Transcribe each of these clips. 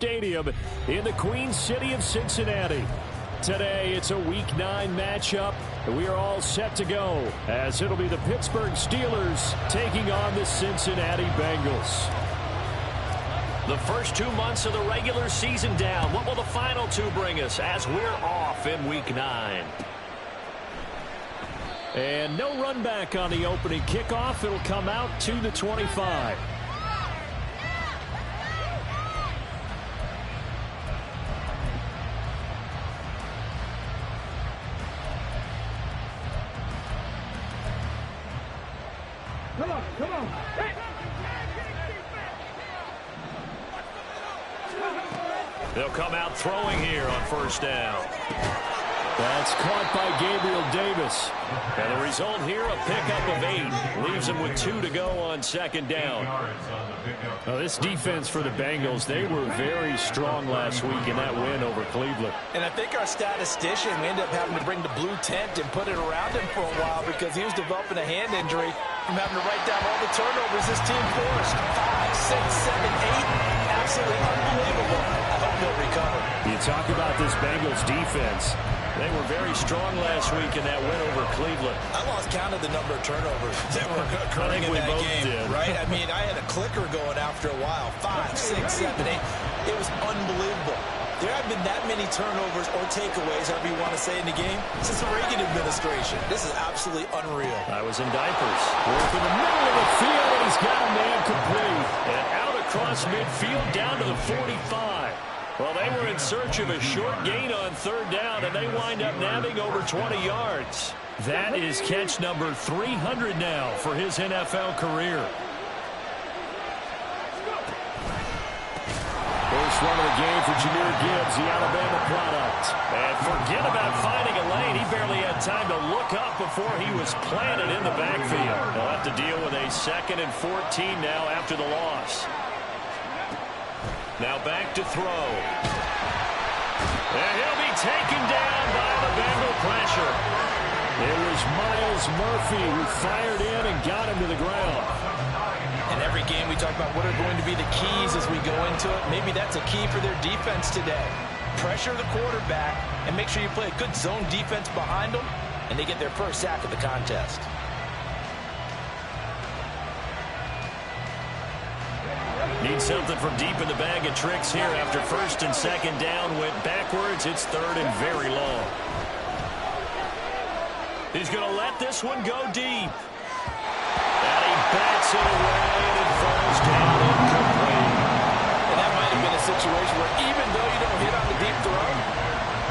Stadium in the Queen City of Cincinnati. Today, it's a Week 9 matchup, and we are all set to go, as it'll be the Pittsburgh Steelers taking on the Cincinnati Bengals. The first 2 months of the regular season down. What will the final 2 bring us as we're off in Week 9? And no run back on the opening kickoff. It'll come out to the 25. Come on. Hey. They'll come out throwing here on first down. That's caught by Gabriel Davis. And the result here, a pickup of 8. Leaves them with 2 to go on second down. Now, this defense for the Bengals, they were very strong last week in that win over Cleveland. And I think our statistician, we ended up having to bring the blue tent and put it around him for a while because he was developing a hand injury from having to write down all the turnovers this team forced. 5, 6, 7, 8. Absolutely unbelievable. I hope they'll recover. You talk about this Bengals defense. They were very strong last week in that win over Cleveland. I lost count of the number of turnovers that were occurring in that game, right? I mean, I had a clicker going after a while. 5, 6, 7, 8. It was unbelievable. There haven't been that many turnovers or takeaways, however you want to say, in the game since the Reagan administration. This is absolutely unreal. I was in diapers. Work in the middle of the field, and he's got a man complete. And out across midfield down to the 45. Well, they were in search of a short gain on third down, and they wind up nabbing over 20 yards. That is catch number 300 now for his NFL career. First run of the game for Jahmyr Gibbs, the Alabama product. And forget about finding a lane. He barely had time to look up before he was planted in the backfield. They'll have to deal with a 2nd and 14 now after the loss. Now back to throw. And he'll be taken down by the Bengal pressure. It was Myles Murphy who fired in and got him to the ground. In every game we talk about what are going to be the keys as we go into it. Maybe that's a key for their defense today. Pressure the quarterback and make sure you play a good zone defense behind them, and they get their first sack of the contest. Need something from deep in the bag of tricks here after first and second down went backwards. It's 3rd and very long. He's going to let this one go deep. And he bats it away, and it falls down incomplete. And that might have been a situation where even though you don't hit on the deep throw,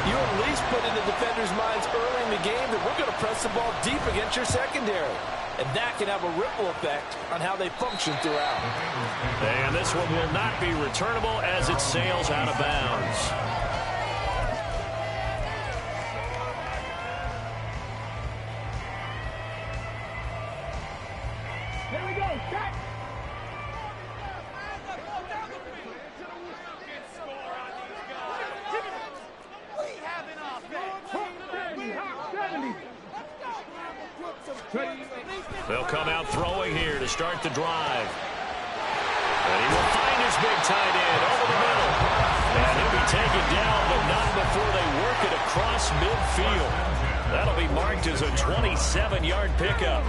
you at least put in the defenders' minds early in the game that we're going to press the ball deep against your secondary. And that can have a ripple effect on how they function throughout. And this one will not be returnable as it sails out of bounds. Here we go. Set. They'll come out throwing here to start the drive. And he will find his big tight end over the middle. And he'll be taken down, but not before they work it across midfield. That'll be marked as a 27-yard pickup.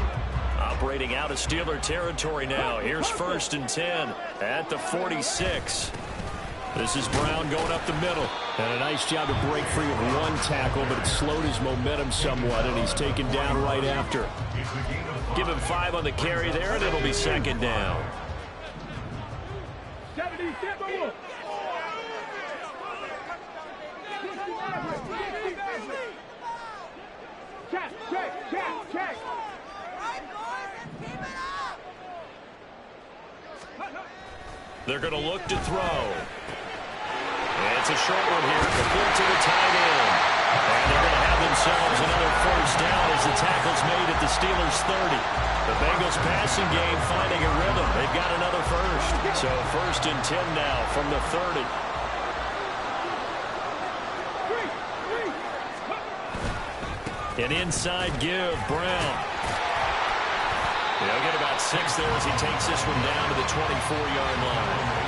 Operating out of Steeler territory now. Here's 1st and 10 at the 46. This is Brown going up the middle. And a nice job to break free of one tackle, but it slowed his momentum somewhat, and he's taken down right after. Give him 5 on the carry there, and it'll be 2nd down. 70, check. They're going to look to throw. And it's a short one here, complete to the tight end. And they're going to have themselves another first down as the tackle's made at the Steelers' 30. The Bengals passing game finding a rhythm. They've got another first. So 1st and 10 now from the 30. An inside give, Brown. They'll get about 6 there as he takes this one down to the 24-yard line.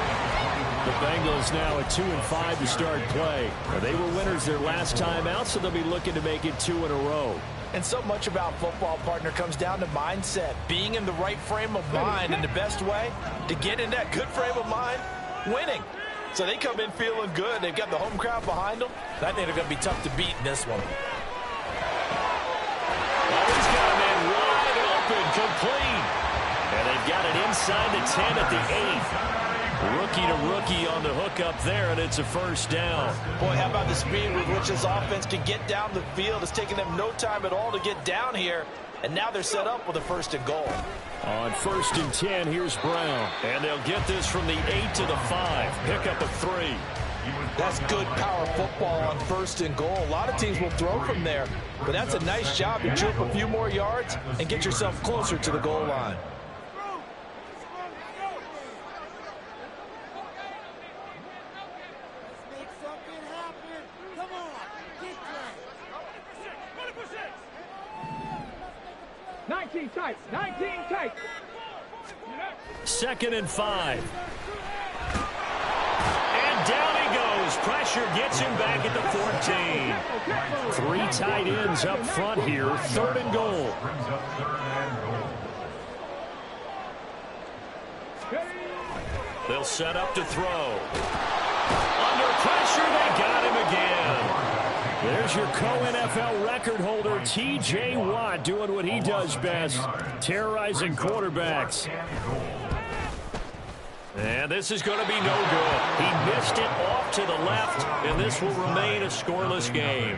The Bengals now at 2-5 to start play. They were winners their last time out, so they'll be looking to make it 2 in a row. And so much about football, partner, comes down to mindset. Being in the right frame of mind, and the best way to get in that good frame of mind, winning. So they come in feeling good. They've got the home crowd behind them. I think they're going to be tough to beat in this one. Oh, he's got a man wide open, complete. And they've got it inside the 10 at the 8. Rookie to rookie on the hook up there, and it's a first down. Boy, how about the speed with which this offense can get down the field? It's taken them no time at all to get down here, and now they're set up with a 1st and goal. On 1st and 10, here's Brown. And they'll get this from the 8 to the 5. Pick up a 3. That's good power football on 1st and goal. A lot of teams will throw from there, but that's a nice job to chew up a few more yards and get yourself closer to the goal line. Tight. 19 tight. 2nd and 5. And down he goes. Pressure gets him back at the 14. 3 tight ends up front here. 3rd and goal. They'll set up to throw. Under pressure, they got him again. There's your co-NFL record holder, T.J. Watt, doing what he does best, terrorizing quarterbacks. And this is going to be no good. He missed it off to the left, and this will remain a scoreless game.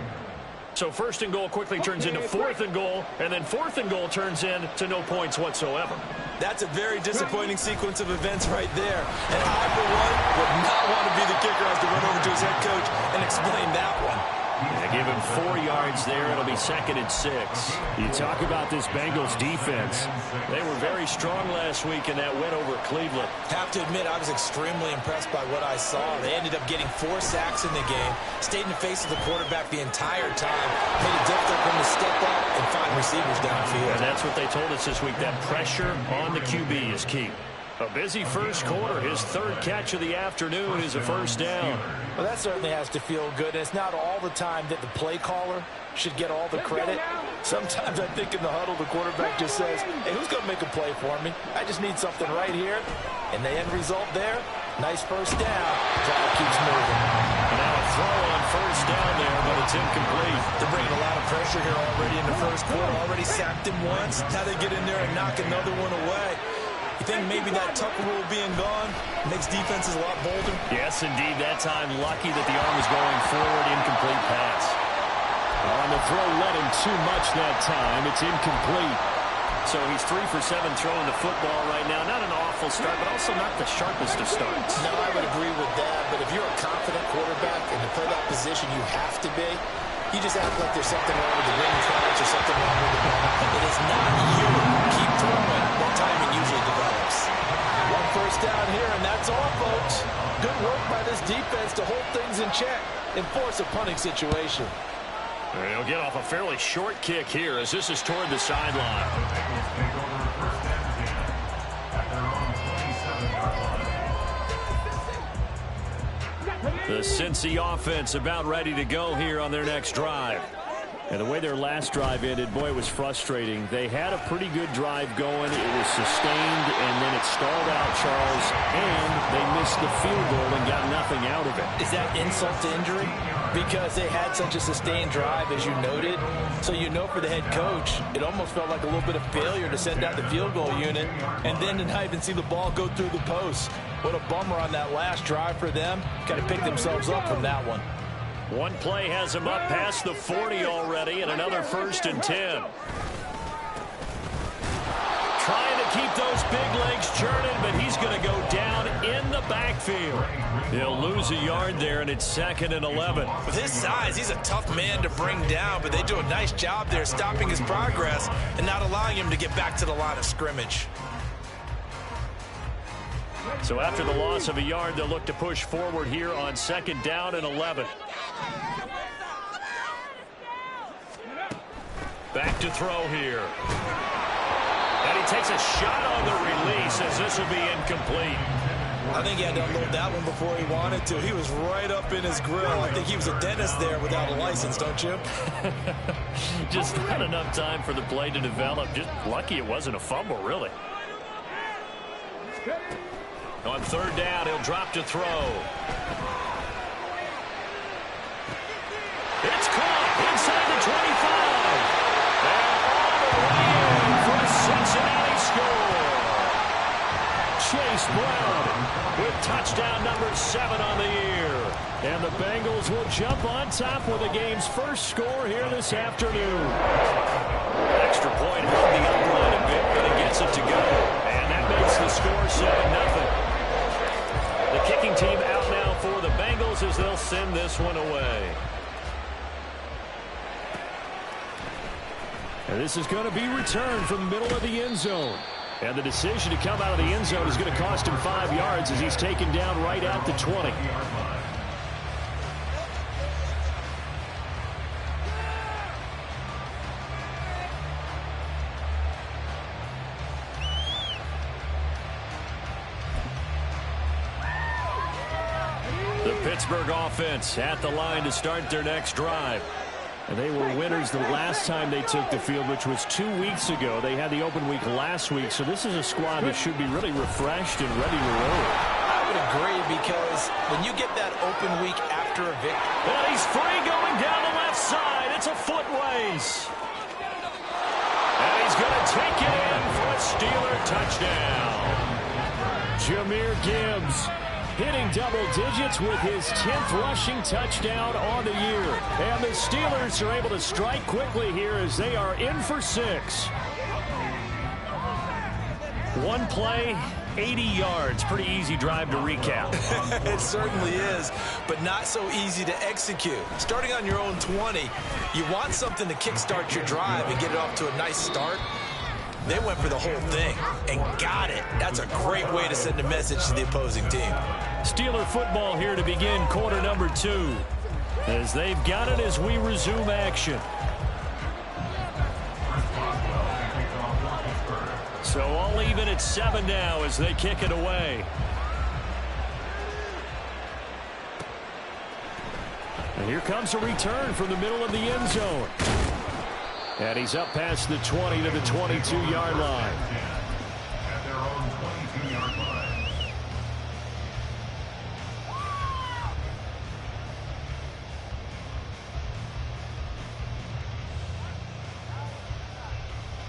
So 1st and goal quickly turns into 4th and goal, and then 4th and goal turns into no points whatsoever. That's a very disappointing sequence of events right there. And I, for one, would not want to be the kicker as to run over to his head coach and explain that one. They give him 4 yards there. It'll be 2nd and 6. You talk about this Bengals defense. They were very strong last week in that win over Cleveland. Have to admit, I was extremely impressed by what I saw. They ended up getting 4 sacks in the game, stayed in the face of the quarterback the entire time, made it difficult for him to step up and find receivers downfield. And that's what they told us this week. That pressure on the QB is key. A busy first quarter. His 3rd catch of the afternoon is a first down. Well, that certainly has to feel good. And it's not all the time that the play caller should get all the credit. Sometimes I think in the huddle, the quarterback just says, hey, who's going to make a play for me? I just need something right here. And the end result there, nice first down. Drive keeps moving. Now a throw on first down there, but it's incomplete. They're bringing a lot of pressure here already in the first quarter. Already sacked him once. Now they get in there and knock another one away. You think maybe that Tucker rule being gone makes defenses a lot bolder? Yes, indeed. That time, lucky that the arm was going forward. Incomplete pass. On the throw, led him too much that time. It's incomplete. So he's 3 for 7 throwing the football right now. Not an awful start, but also not the sharpest of starts. No, I would agree with that. But if you're a confident quarterback and to play that position you have to be, you just act like there's something wrong with the ring crunch or something wrong with the ball. It is not you. Keep throwing. That timing usually develops. 1 first down here, and that's all, folks. Good work by this defense to hold things in check and force a punting situation. He'll get off a fairly short kick here as this is toward the sideline. The Cincy offense about ready to go here on their next drive. And the way their last drive ended, boy, it was frustrating. They had a pretty good drive going. It was sustained, and then it stalled out, Charles, and they missed the field goal and got nothing out of it. Is that insult to injury? Because they had such a sustained drive, as you noted. So you know for the head coach, it almost felt like a little bit of failure to send out the field goal unit and then to not even see the ball go through the post. What a bummer on that last drive for them. Kind of picked themselves up from that one. One play has him up past the 40 already, and another 1st and 10. Trying to keep those big legs churning, but he's going to go down in the backfield. He'll lose a yard there, and it's 2nd and 11. With his size, he's a tough man to bring down, but they do a nice job there stopping his progress and not allowing him to get back to the line of scrimmage. So after the loss of a yard, they'll look to push forward here on 2nd down and 11. Back to throw here. And he takes a shot on the release as this will be incomplete. I think he had to unload that one before he wanted to. He was right up in his grill. I think he was a dentist there without a license, don't you? Just not enough time for the play to develop. Just lucky it wasn't a fumble, really. On third down, he'll drop to throw. It's caught inside the 25. And all the way in for a Cincinnati score. Chase Brown with touchdown number 7 on the year. And the Bengals will jump on top with the game's first score here this afternoon. Extra point held the upline a bit, but it gets it to go. And that makes the score 7-0. The kicking team out now for the Bengals as they'll send this one away. And this is going to be returned from the middle of the end zone. And the decision to come out of the end zone is going to cost him 5 yards as he's taken down right at the 20. The Pittsburgh offense at the line to start their next drive. And they were winners the last time they took the field, which was 2 weeks ago. They had the open week last week, so this is a squad that should be really refreshed and ready to roll. I would agree, because when you get that open week after a victory. And he's free going down the left side. It's a foot race. And he's going to take it in for a Steeler touchdown. Jahmyr Gibbs hitting double digits with his 10th rushing touchdown on the year. And the Steelers are able to strike quickly here as they are in for 6. One play, 80 yards. Pretty easy drive to recap. It certainly is, but not so easy to execute. Starting on your own 20, you want something to kickstart your drive and get it off to a nice start. They went for the whole thing and got it. That's a great way to send a message to the opposing team. Steeler football here to begin quarter number 2. As they've got it as we resume action. So all even at 7 now as they kick it away. And here comes a return from the middle of the end zone. And he's up past the 20 to the 22-yard line.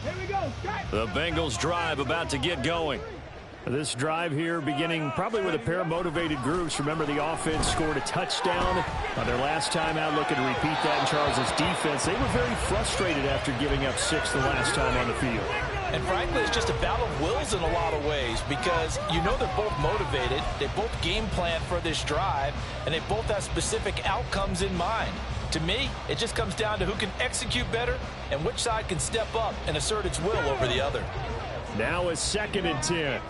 Here we go. The Bengals drive about to get going. This drive here beginning probably with a pair of motivated groups. Remember, the offense scored a touchdown on their last time out. Looking to repeat that in Charles' defense. They were very frustrated after giving up 6 the last time on the field. And frankly, it's just a battle of wills in a lot of ways, because you know they're both motivated. They both game plan for this drive, and they both have specific outcomes in mind. To me, it just comes down to who can execute better and which side can step up and assert its will over the other. Now a 2nd and 10.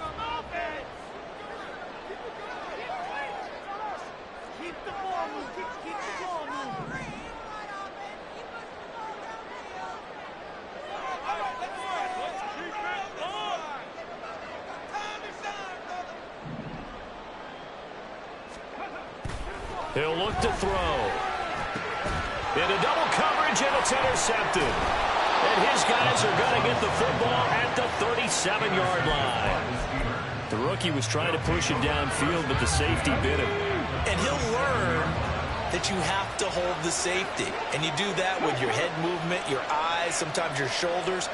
He'll look to throw. Into double coverage, and it's intercepted. And his guys are going to get the football at the 37-yard line. The rookie was trying to push it downfield, but the safety bit him. And he'll learn that you have to hold the safety. And you do that with your head movement, your eyes, sometimes your shoulders.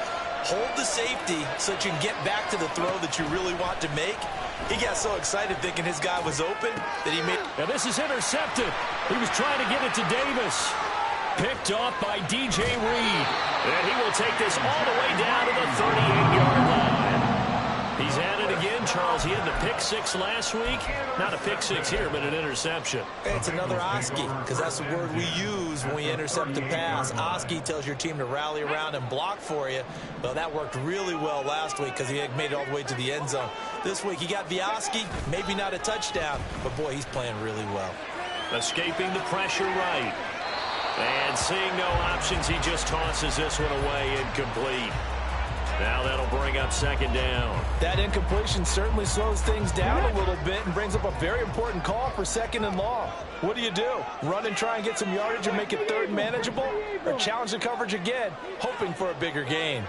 Hold the safety so that you can get back to the throw that you really want to make. He got so excited thinking his guy was open that he made... Now this is intercepted. He was trying to get it to Davis. Picked off by DJ Reed. And he will take this all the way down to the 38-yard line. He's at it again, Charles. He had the pick 6 last week. Not a pick 6 here, but an interception. It's another Oski, because that's the word we use when we intercept a pass. Oski tells your team to rally around and block for you. Well, that worked really well last week because he had made it all the way to the end zone. This week he got the Oski, maybe not a touchdown, but boy, he's playing really well. Escaping the pressure right. And seeing no options, he just tosses this one away incomplete. Now that'll bring up second down. That incompletion certainly slows things down a little bit and brings up a very important call for second and long. What do? Run and try and get some yardage and make it third and manageable? Or challenge the coverage again, hoping for a bigger gain?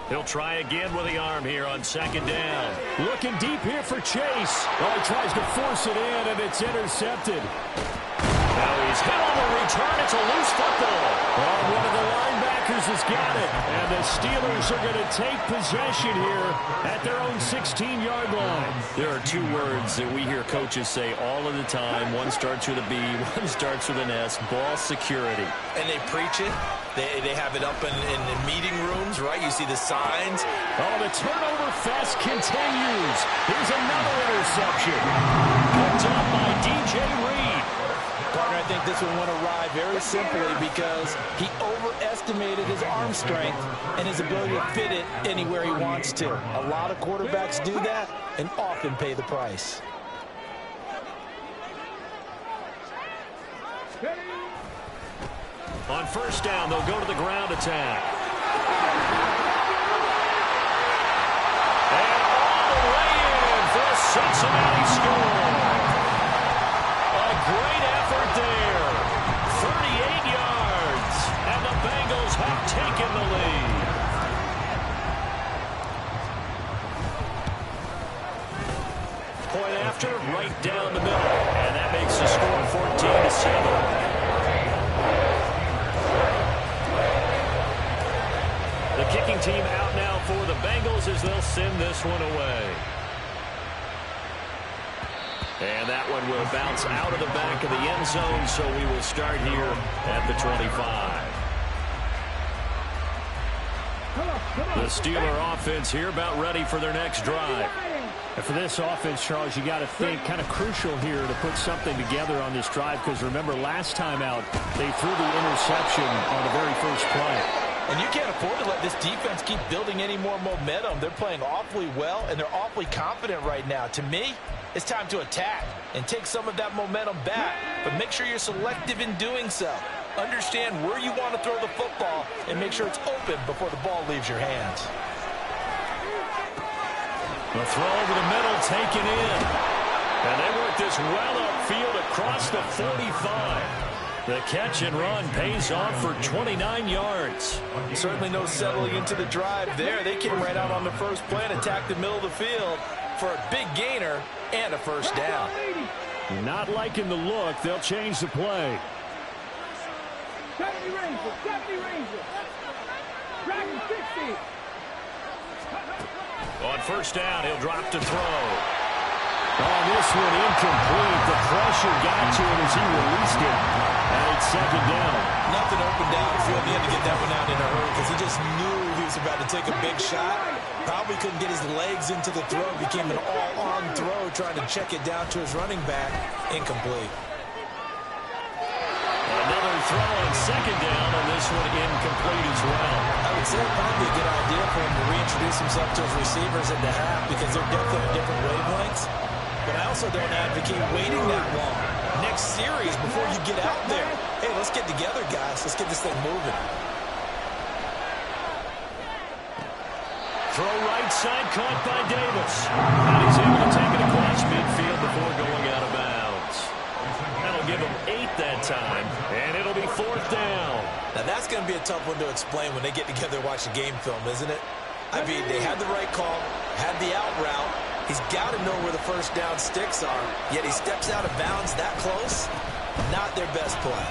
He'll try again with the arm here on second down. Looking deep here for Chase. Oh, he tries to force it in, and it's intercepted. Now he's hit on the return. It's a loose football. Oh, one of the linebackers has got it. And the Steelers are going to take possession here at their own 16-yard line. There are two words that we hear coaches say all of the time. One starts with a B, one starts with an S. Ball security. And they preach it. They have it up in meeting rooms, right? You see the signs. Oh, the turnover fest continues. Here's another interception. Picked up by DJ Reed. Partner, I think this one went awry very simply because he overestimated his arm strength and his ability to fit it anywhere he wants to. A lot of quarterbacks do that and often pay the price. On first down, they'll go to the ground attack. And all the way in for a Cincinnati score. A great effort there. 38 yards. And the Bengals have taken the lead. Point after, right down the middle. And that makes the score 14-7. The kicking team out now for the Bengals as they'll send this one away. And that one will bounce out of the back of the end zone, so we will start here at the 25. The Steeler offense here about ready for their next drive. And for this offense, Charles, you got to think kind of crucial here to put something together on this drive, because remember last time out they threw the interception on the very first play. And you can't afford to let this defense keep building any more momentum. They're playing awfully well, and they're awfully confident right now. To me, it's time to attack and take some of that momentum back. But make sure you're selective in doing so. Understand where you want to throw the football and make sure it's open before the ball leaves your hands. The throw over the middle taken in. And they work this well upfield across the 45. The catch and run pays off for 29 yards. Certainly no settling into the drive there. They came right out on the first play and attacked the middle of the field for a big gainer and a first down. Not liking the look. They'll change the play. 70 Rangers, 70 Rangers. Dragon 60. On first down, he'll drop to throw. Oh, this one incomplete. The pressure got to him as he released it. And it's second down. Nothing open downfield. He had to get that one out in a hurry because he just knew he was about to take a big shot. Probably couldn't get his legs into the throw. Became an all-on throw trying to check it down to his running back. Incomplete. Another throw on second down, and this one incomplete as well. I would say probably a good idea for him to reintroduce himself to his receivers in the half because they're definitely on different wavelengths. But I also don't advocate waiting that long. Next series before you get out there. Hey, let's get together, guys. Let's get this thing moving. Throw right side, caught by Davis. And he's able to take it across midfield before going out of bounds. That'll give him 8 that time, and it'll be fourth down. Now, that's going to be a tough one to explain when they get together and watch the game film, isn't it? I mean, they had the right call, had the out route. He's got to know where the first down sticks are, yet he steps out of bounds that close. Not their best play.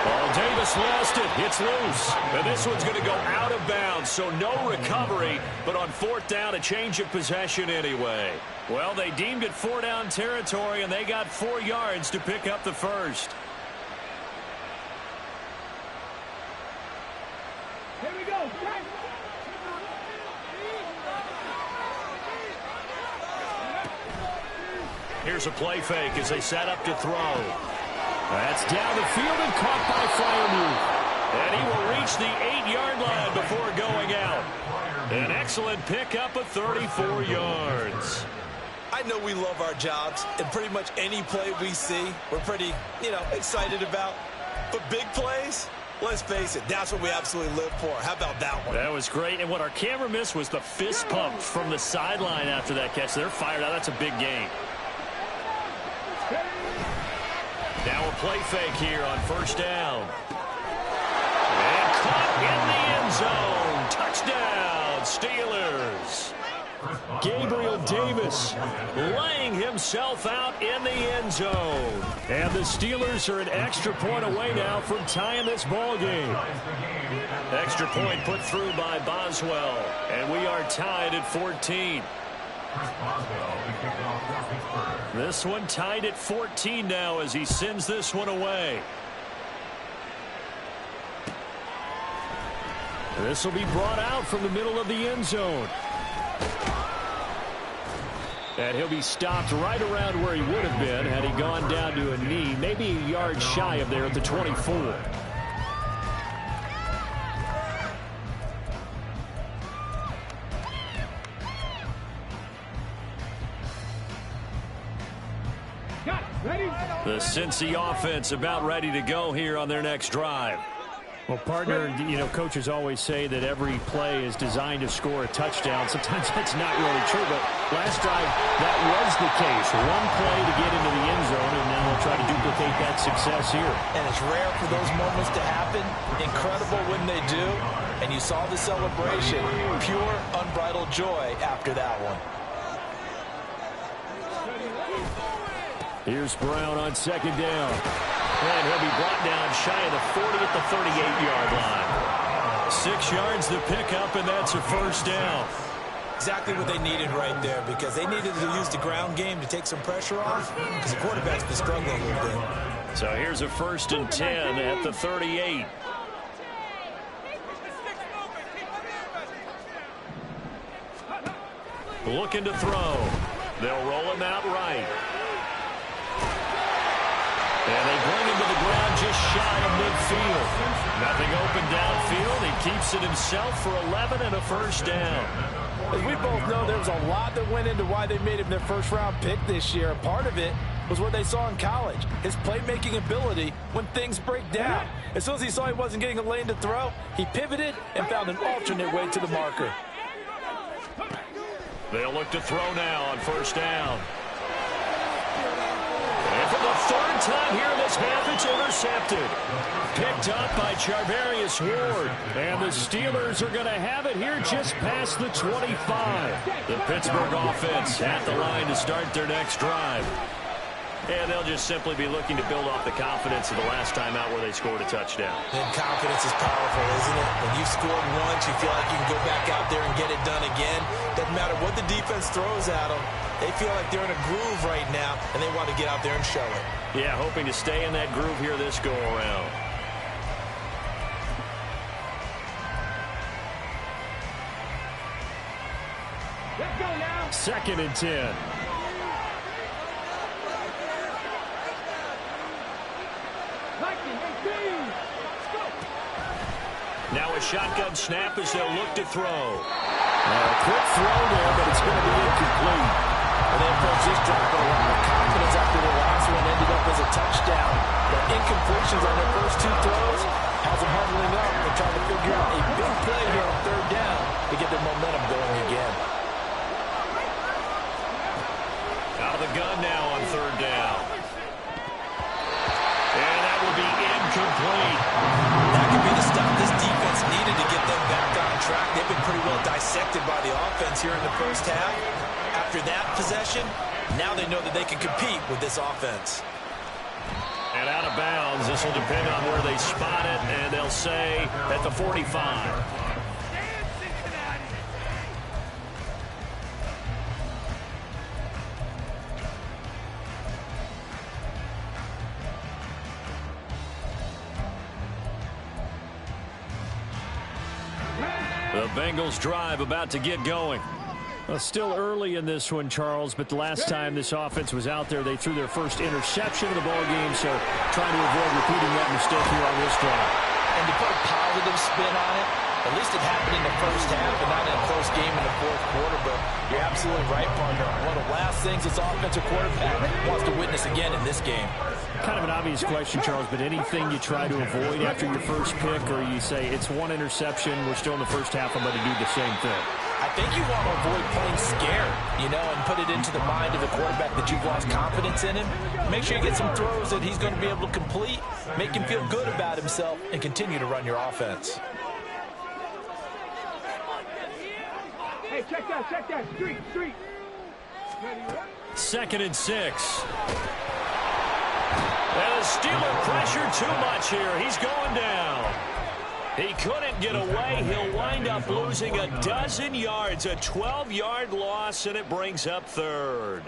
Oh, Davis lost it. It's loose. And this one's going to go out of bounds, so no recovery. But on fourth down, a change of possession anyway. Well, they deemed it 4-down territory, and they got 4 yards to pick up the first. Here we go. Here's a play fake as they set up to throw. That's down the field and caught by Freiermuth. And he will reach the 8-yard line before going out. An excellent pickup of 34 yards. I know we love our jobs, and pretty much any play we see, we're pretty, excited about. But big plays, let's face it, that's what we absolutely live for. How about that one? That was great. And what our camera missed was the fist pump from the sideline after that catch. They're fired out. That's a big gain. Now a play fake here on first down. And caught in the end zone. Touchdown, Steelers. Gabriel Davis Laying himself out in the end zone. and the Steelers are an extra point away now from tying this ball game. Extra point put through by Boswell. And we are tied at 14. This one tied at 14 now as he sends this one away. This will be brought out from the middle of the end zone. And he'll be stopped right around where he would have been had he gone down to a knee, maybe a yard shy of there at the 24. The Cincy offense about ready to go here on their next drive. Well, partner, you know, coaches always say that every play is designed to score a touchdown. Sometimes that's not really true, but last drive, that was the case. One play to get into the end zone, and now they'll try to duplicate that success here. And it's rare for those moments to happen. Incredible when they do. And you saw the celebration. Pure, unbridled joy after that one. Here's Brown on second down. And he'll be brought down shy of the 40 at the 38-yard line. 6 yards to pick up, and that's a first down. Exactly what they needed right there, because they needed to use the ground game to take some pressure off, because the quarterback's been struggling a little bit. So here's a 1st and 10 at the 38. Looking to throw. They'll roll him out right. And they bring him to the ground just shy of midfield. Nothing open downfield. He keeps it himself for 11 and a first down. As we both know, there was a lot that went into why they made him their first-round pick this year. Part of it was what they saw in college, his playmaking ability when things break down. As soon as he saw he wasn't getting a lane to throw, he pivoted and found an alternate way to the marker. They'll look to throw now on first down. And for the 3rd time here in this half, it's intercepted. Picked up by Charvarius Ward. And the Steelers are going to have it here just past the 25. The Pittsburgh offense at the line to start their next drive. And they'll just simply be looking to build off the confidence of the last time out where they scored a touchdown. And confidence is powerful, isn't it? When you've scored once, you feel like you can go back out there and get it done again. Doesn't matter what the defense throws at them. They feel like they're in a groove right now, and they want to get out there and show it. Yeah, hoping to stay in that groove here this go-around. Let's go now. 2nd and 10. Now a shotgun snap as they'll look to throw. A quick throw there, but it's going to be incomplete. And they approach this drive with a lot of confidence after the last one ended up as a touchdown. The incompletions on their first 2 throws has them huddling up and trying to figure out a big play here on 3rd down to get their momentum going again. Out of the gun now on 3rd down. And that will be incomplete. That could be the stop this defense needed to get them back on track. They've been pretty well dissected by the offense here in the first half. After that possession, now they know that they can compete with this offense. And out of bounds. This will depend on where they spot it, and they'll say at the 45. The Bengals drive about to get going. Well, still early in this one, Charles, but the last time this offense was out there, they threw their first interception of the ball game, so trying to avoid repeating that mistake here on this drive. And to put a positive spin on it, at least it happened in the first half and not in a close game in the 4th quarter, but you're absolutely right, partner. One of the last things this offensive quarterback wants to witness again in this game. Kind of an obvious question, Charles, but anything you try to avoid after your first pick, or you say it's one interception, we're still in the first half, I'm going to do the same thing? I think you want to avoid playing scared, and put it into the mind of the quarterback that you've lost confidence in him. Make sure you get some throws that he's going to be able to complete, make him feel good about himself, and continue to run your offense. Hey, check that. Street. 2nd and 6. And the Steeler pressure too much here. He's going down. He couldn't get away. He'll wind up losing a dozen yards, a 12-yard loss, and it brings up 3rd.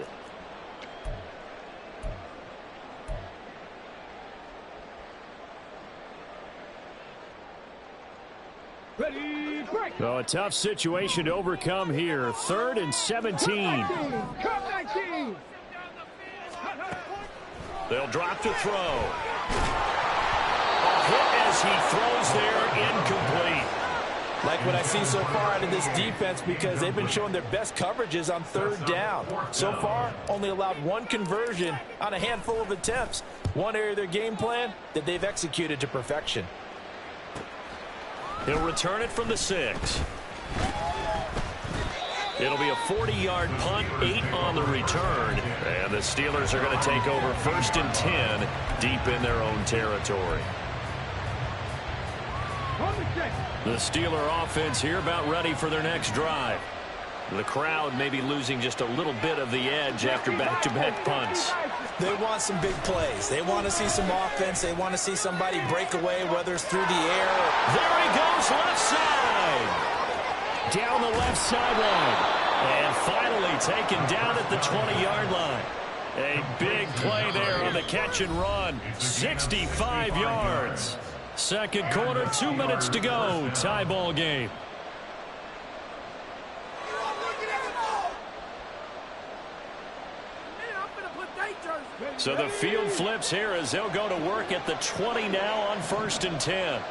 Ready, break. So a tough situation to overcome here. 3rd and 17. Cut 19. They'll drop to throw. A hit as he throws there, incomplete. Like what I see so far out of this defense, because they've been showing their best coverages on 3rd down. So far, only allowed one conversion on a handful of attempts. One area of their game plan that they've executed to perfection. He'll return it from the 6. It'll be a 40-yard punt, 8 on the return. And the Steelers are going to take over 1st and 10 deep in their own territory. The Steeler offense here about ready for their next drive. The crowd may be losing just a little bit of the edge after back-to-back punts. They want some big plays. They want to see some offense. They want to see somebody break away, whether it's through the air. There he goes, left side. Down the left sideline. And finally taken down at the 20-yard line. A big play there on the catch and run. 65 yards. 2nd quarter, 2 minutes to go. Tie ball game. So the field flips here as they'll go to work at the 20 now on 1st and 10.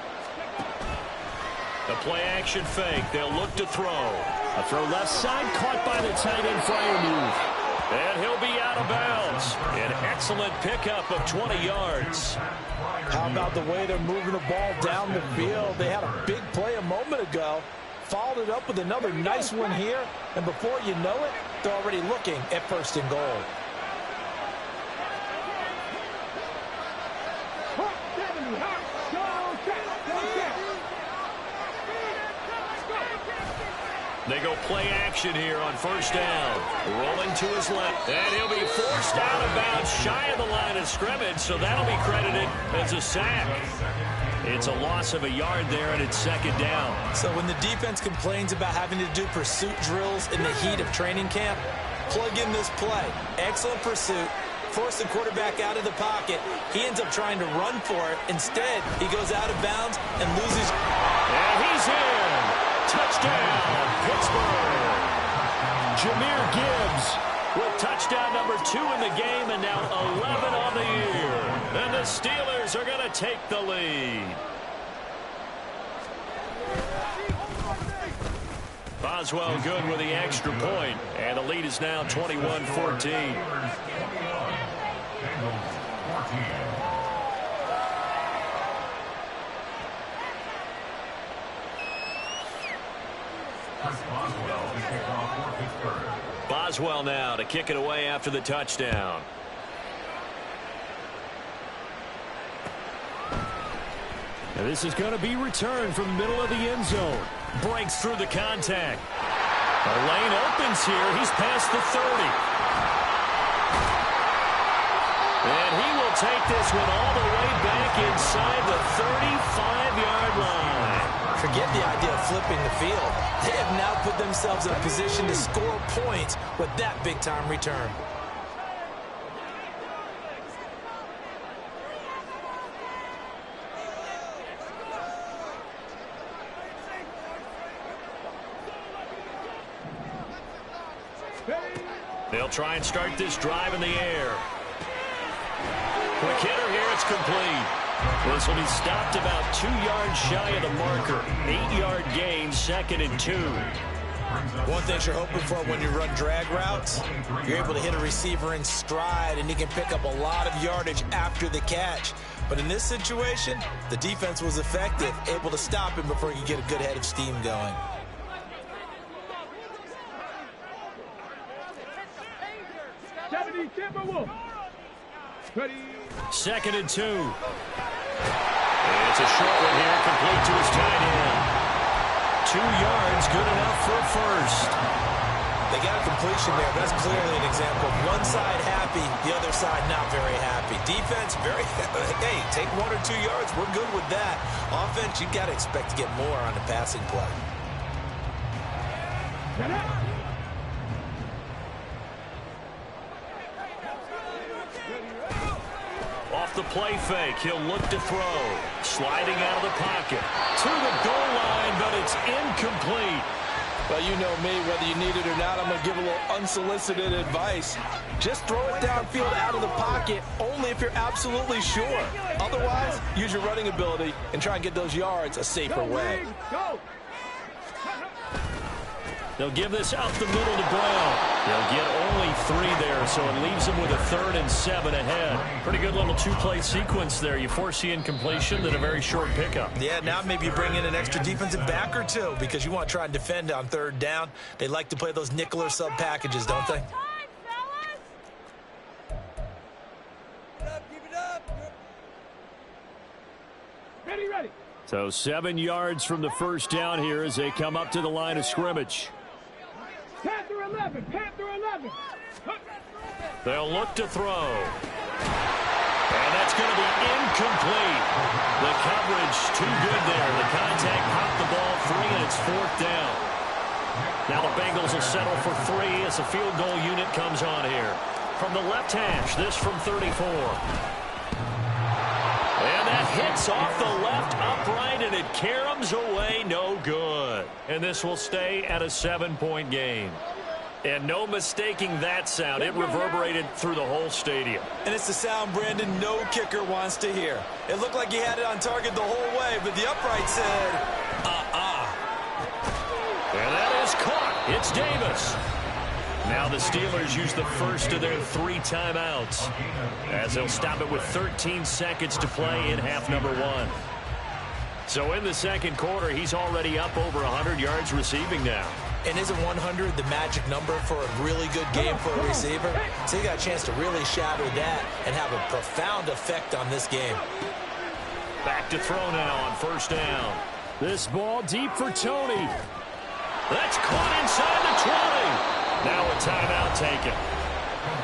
The play action fake. They'll look to throw. A throw left side, caught by the tight end flyer move. And he'll be out of bounds. An excellent pickup of 20 yards. How about the way they're moving the ball down the field? They had a big play a moment ago. Followed it up with another nice one here. And before you know it, they're already looking at 1st and goal. They go play action here on 1st down. Rolling to his left. And he'll be forced out of bounds shy of the line of scrimmage, so that'll be credited as a sack. It's a loss of a yard there, and it's 2nd down. So when the defense complains about having to do pursuit drills in the heat of training camp, plug in this play. Excellent pursuit. Force the quarterback out of the pocket. He ends up trying to run for it. Instead, he goes out of bounds and loses. And he's in. Touchdown, Pittsburgh. Jahmyr Gibbs with touchdown number 2 in the game, and now 11 on the year. And the Steelers are going to take the lead. Boswell good with the extra point, and the lead is now 21-14. Boswell now to kick it away after the touchdown. And this is going to be returned from the middle of the end zone. Breaks through the contact. The lane opens here. He's past the 30. And he will take this one all the way back inside the 35-yard line. Forget the idea of flipping the field. They have now put themselves in a position to score points with that big-time return. They'll try and start this drive in the air. Quick hitter here, it's complete. This will be stopped about 2 yards shy of the marker. 8-yard gain, 2nd and 2. One thing you're hoping for when you run drag routes, you're able to hit a receiver in stride, and he can pick up a lot of yardage after the catch. But in this situation, the defense was effective, able to stop him before he could get a good head of steam going. Second and 2. It's a short one here, complete to his tight end. 2 yards, good enough for a first. They got a completion there. That's clearly an example of one side happy, the other side not very happy. Defense, very, hey, take 1 or 2 yards. We're good with that. Offense, you've got to expect to get more on the passing play. Off the play fake, he'll look to throw. Sliding out of the pocket. To the goal line, but it's incomplete. Well, you know me, whether you need it or not, I'm going to give a little unsolicited advice. Just throw it downfield out of the pocket, only if you're absolutely sure. Otherwise, use your running ability and try and get those yards a safer way. They'll give this up the middle to Brown. They'll get only 3 there, so it leaves them with a 3rd and 7 ahead. Pretty good little 2-play sequence there. You force the incompletion, then a very short pickup. Yeah, now maybe you bring in an extra defensive back or 2 because you want to try and defend on 3rd down. They like to play those nickel or sub packages, don't they? Ready. So 7 yards from the first down here as they come up to the line of scrimmage. Panther 11. They'll look to throw. And that's going to be incomplete. The coverage too good there. The contact popped the ball free, and it's 4th down. Now the Bengals will settle for 3 as the field goal unit comes on here. From the left hash, this from 34. And that hits off the left upright, and it caroms away, no good. And this will stay at a 7-point game. And no mistaking that sound. It reverberated through the whole stadium. And it's the sound, Brandon, no kicker wants to hear. It looked like he had it on target the whole way, but the upright said, And that is caught. It's Davis. Now the Steelers use the first of their 3 timeouts as they'll stop it with 13 seconds to play in half number 1. So in the second quarter, he's already up over 100 yards receiving now. And isn't 100 the magic number for a really good game for a receiver? So you got a chance to really shatter that and have a profound effect on this game. Back to throw now on first down. This ball deep for Tony. That's caught inside the 20. Now a timeout taken.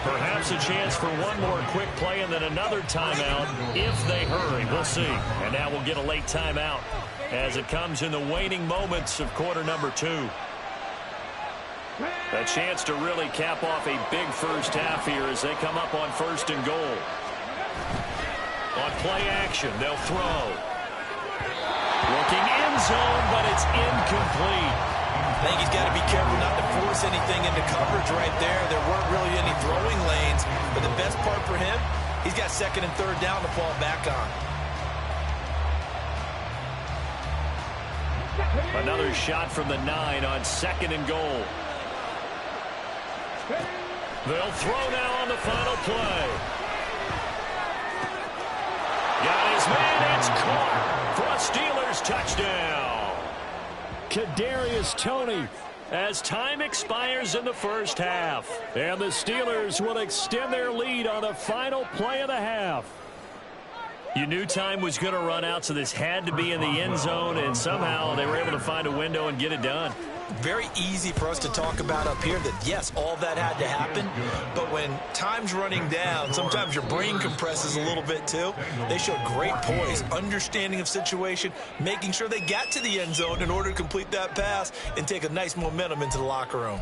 Perhaps a chance for one more quick play and then another timeout if they hurry. We'll see. And now we'll get a late timeout as it comes in the waning moments of quarter number 2. A chance to really cap off a big first half here as they come up on 1st and goal. On play action, they'll throw. Looking end zone, but it's incomplete. I think he's got to be careful not to force anything into coverage right there. There weren't really any throwing lanes, but the best part for him, he's got 2nd and 3rd down to fall back on. Another shot from the 9 on 2nd and goal. They'll throw now on the final play. Got his man, it's caught for a Steelers touchdown. Kadarius Toney as time expires in the first half. And the Steelers will extend their lead on the final play of the half. You knew time was going to run out, so this had to be in the end zone, and somehow they were able to find a window and get it done. Very easy for us to talk about up here that, yes, all that had to happen, but when time's running down, sometimes your brain compresses a little bit too. They showed great poise, understanding of situation, making sure they got to the end zone in order to complete that pass and take a nice momentum into the locker room.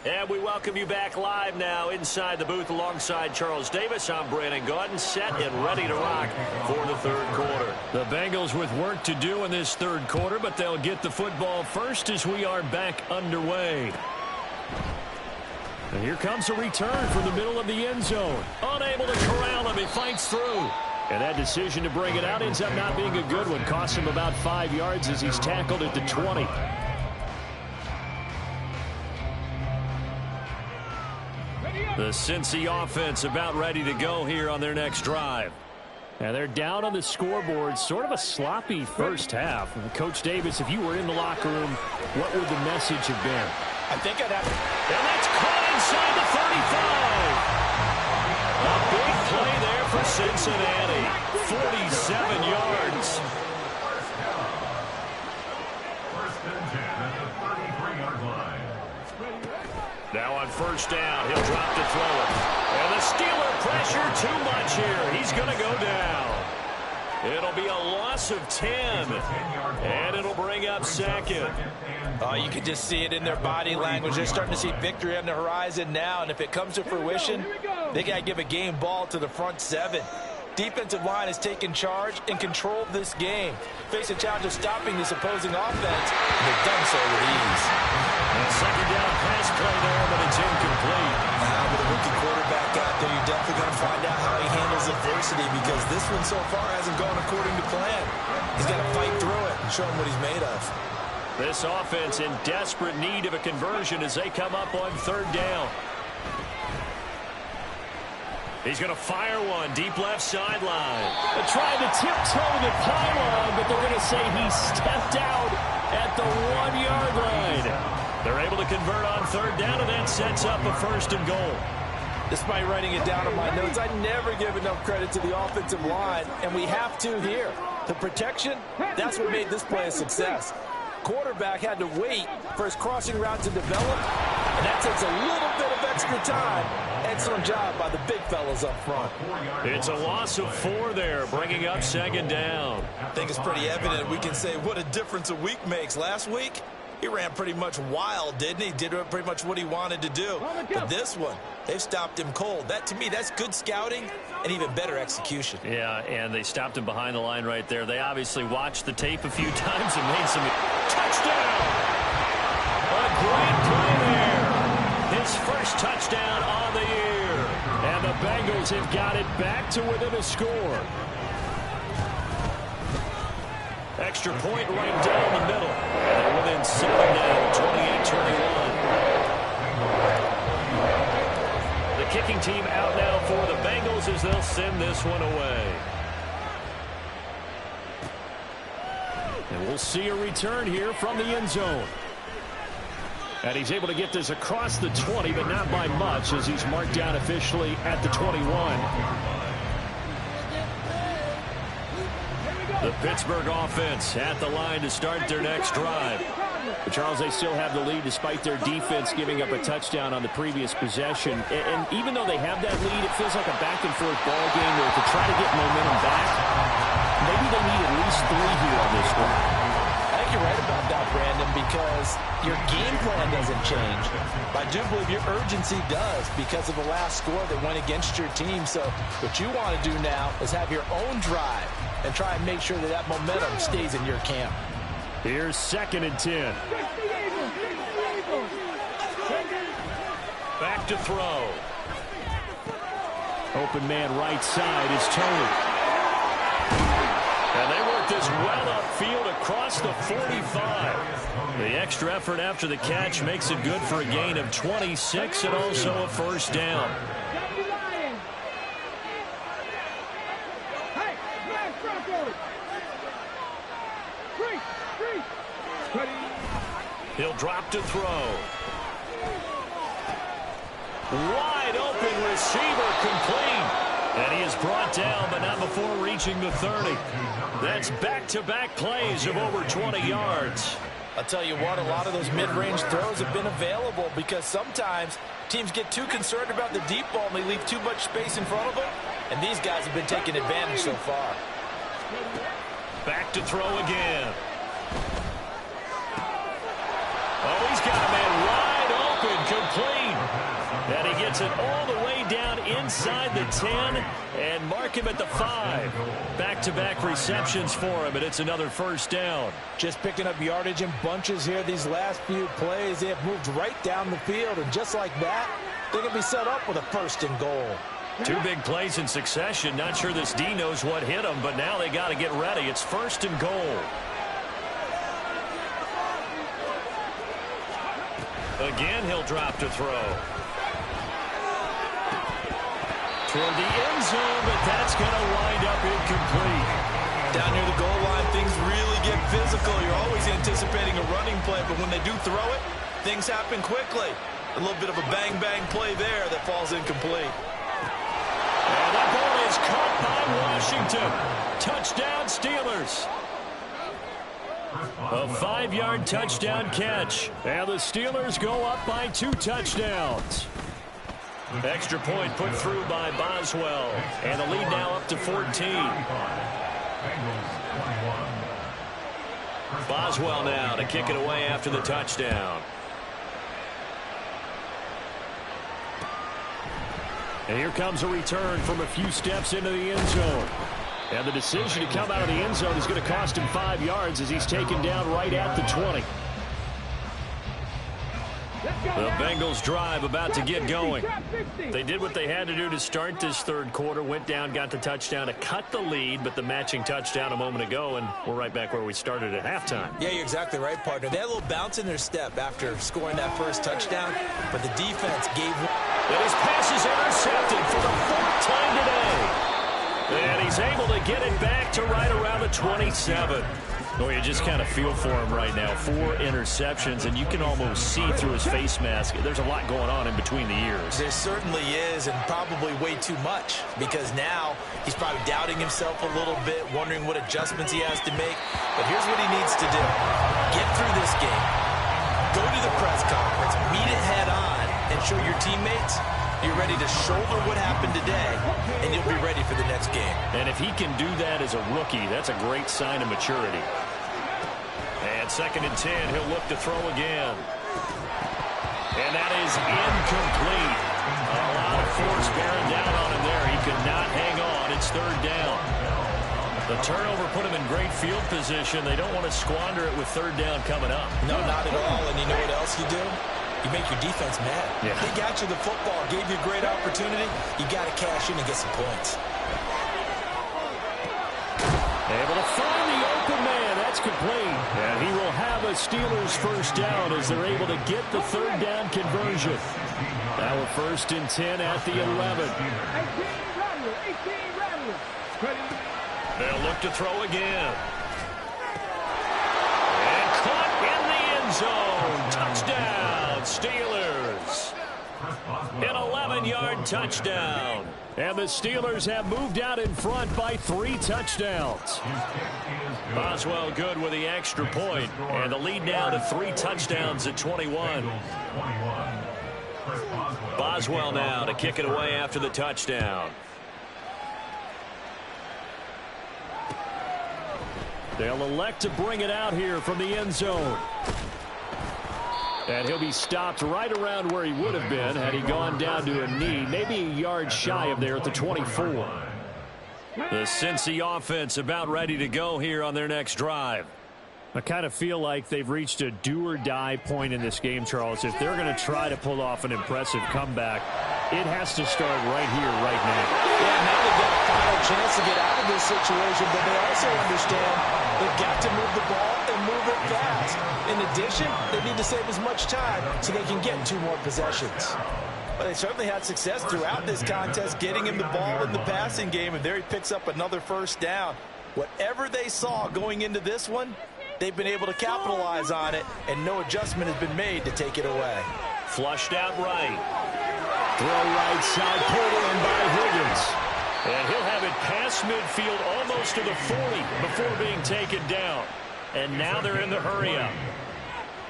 And we welcome you back live now inside the booth alongside Charles Davis. I'm Brandon Gaudin, set and ready to rock for the 3rd quarter. The Bengals with work to do in this 3rd quarter, but they'll get the football first as we are back underway. And here comes a return from the middle of the end zone. Unable to corral him, he fights through. And that decision to bring it out ends up not being a good one. Costs him about 5 yards as he's tackled at the 20. The Cincy offense about ready to go here on their next drive. And they're down on the scoreboard. Sort of a sloppy first half. Coach Davis, if you were in the locker room, what would the message have been? I think I'd have... And that's caught inside the 35. A big play there for Cincinnati. 47 yards. First and 10 at the 33-yard line. Now on first down, he'll drop to throw it. And the Steeler pressure too much here. He's going to go down. It'll be a loss of 10. And it'll bring up second. Oh, you can just see it in their body language. They're starting to see victory on the horizon now. And if it comes to fruition, they got to give a game ball to the front seven. Defensive line has taken charge and controlled this game. Face a challenge of stopping this opposing offense. And they've done so with ease. And second down pass play there, but it's incomplete. With a rookie quarterback out there, you're definitely going to find out how he handles adversity, because this one so far hasn't gone according to plan. He's got to fight through it and show him what he's made of. This offense in desperate need of a conversion as they come up on third down. He's going to fire one deep left sideline. They're trying to tiptoe the pylon, but they're going to say he stepped out at the 1-yard line. They're able to convert on third down, and that sets up a first and goal. Despite writing it down in my notes, I never give enough credit to the offensive line, and we have to here. The protection, that's what made this play a success. Quarterback had to wait for his crossing route to develop, and that takes a little bit of extra time. Excellent job by the big fellas up front. It's a loss of 4 there, bringing up second down. I think it's pretty evident. We can say what a difference a week makes. Last week, he ran pretty much wild, didn't he? Did pretty much what he wanted to do. But this one, they've stopped him cold. That, to me, that's good scouting and even better execution. Yeah, and they stopped him behind the line right there. They obviously watched the tape a few times and made some... Touchdown! A great play there. His first touchdown on the year. And the Bengals have got it back to within a score. Extra point right down the middle. And they're within 7 now, 28-21. The kicking team out now for the Bengals as they'll send this one away. And we'll see a return here from the end zone. And he's able to get this across the 20, but not by much, as he's marked down officially at the 21. The Pittsburgh offense at the line to start their next drive. But Charles, they still have the lead despite their defense giving up a touchdown on the previous possession. And even though they have that lead, it feels like a back-and-forth ball game where to try to get momentum back, maybe they need at least 3 here on this one. I think you're right about that, Brandon, because your game plan doesn't change. But I do believe your urgency does because of the last score that went against your team. So what you want to do now is have your own drive and try and make sure that that momentum stays in your camp. Here's second and 10. Back to throw. Open man right side is Tony. And they work this well upfield across the 45. The extra effort after the catch makes it good for a gain of 26 and also a first down. He'll drop to throw. Wide open receiver complete. And he is brought down, but not before reaching the 30. That's back-to-back plays of over 20 yards. I'll tell you what, a lot of those mid-range throws have been available because sometimes teams get too concerned about the deep ball and they leave too much space in front of them. And these guys have been taking advantage so far. Back to throw again. Oh, he's got a man wide open, complete. And he gets it all the way down inside the 10 and mark him at the 5. Back-to-back receptions for him, and it's another first down. Just picking up yardage in bunches here these last few plays. They have moved right down the field, and just like that, they're going to be set up with a first and goal. Two big plays in succession. Not sure this D knows what hit him, but now they got to get ready. It's 1st and goal. Again, he'll drop to throw. Toward the end zone, but that's going to wind up incomplete. Down near the goal line, things really get physical. You're always anticipating a running play, but when they do throw it, things happen quickly. A little bit of a bang-bang play there that falls incomplete. And that ball is caught by Washington. Touchdown, Steelers. A 5-yard touchdown catch. And the Steelers go up by 2 touchdowns. Extra point put through by Boswell. And the lead now up to 14. Boswell now to kick it away after the touchdown. And here comes a return from a few steps into the end zone. And the decision to come out of the end zone is going to cost him 5 yards as he's taken down right at the 20. The Bengals drive about to get going. They did what they had to do to start this third quarter. Went down, got the touchdown to cut the lead, but the matching touchdown a moment ago, and we're right back where we started at halftime. Yeah, you're exactly right, partner. They had a little bounce in their step after scoring that first touchdown, but the defense gave... And his pass is intercepted for the 4th time today. And he's able to get it back to right around the 27. Well, you just kind of feel for him right now. 4 interceptions, and you can almost see through his face mask. There's a lot going on in between the ears. There certainly is, and probably way too much, because now he's probably doubting himself a little bit, wondering what adjustments he has to make. But here's what he needs to do. Get through this game. Go to the press conference, meet it head on, and show your teammates you're ready to shoulder what happened today, and you'll be ready for the next game. And if he can do that as a rookie, that's a great sign of maturity. And 2nd and 10, he'll look to throw again. And that is incomplete. A lot of force bearing down on him there. He could not hang on. It's 3rd down. The turnover put him in great field position. They don't want to squander it with 3rd down coming up. No, not at all. And you know what else you do? You make your defense mad. Yeah. They got you the football, gave you a great opportunity. You got to cash in and get some points. Able to find the open man. That's complete. And he will have a Steelers 1st down as they're able to get the 3rd down conversion. Now a 1st and 10 at the 11. 18 They'll look to throw again. And caught in the end zone. Touchdown, Steelers. An 11-yard touchdown. And the Steelers have moved out in front by 3 touchdowns. Boswell good with the extra point. And the lead now to 3 touchdowns at 21. Boswell now to kick it away after the touchdown. They'll elect to bring it out here from the end zone. And he'll be stopped right around where he would have been had he gone down to a knee, maybe a yard shy of there at the 24. The Cincy offense about ready to go here on their next drive. I kind of feel like they've reached a do-or-die point in this game, Charles. If they're going to try to pull off an impressive comeback, it has to start right here, right now. Yeah, now they've got a final chance to get out of this situation, but they also understand they've got to move the ball and move it fast. In addition, they need to save as much time so they can get 2 more possessions. But they certainly had success throughout this contest, getting him the ball in the passing game, and there he picks up another 1st down. Whatever they saw going into this one, they've been able to capitalize on it, and no adjustment has been made to take it away. Flushed out right. Throw right side, pulled in by Higgins. And he'll have it past midfield almost to the 40 before being taken down. And now they're in the hurry-up.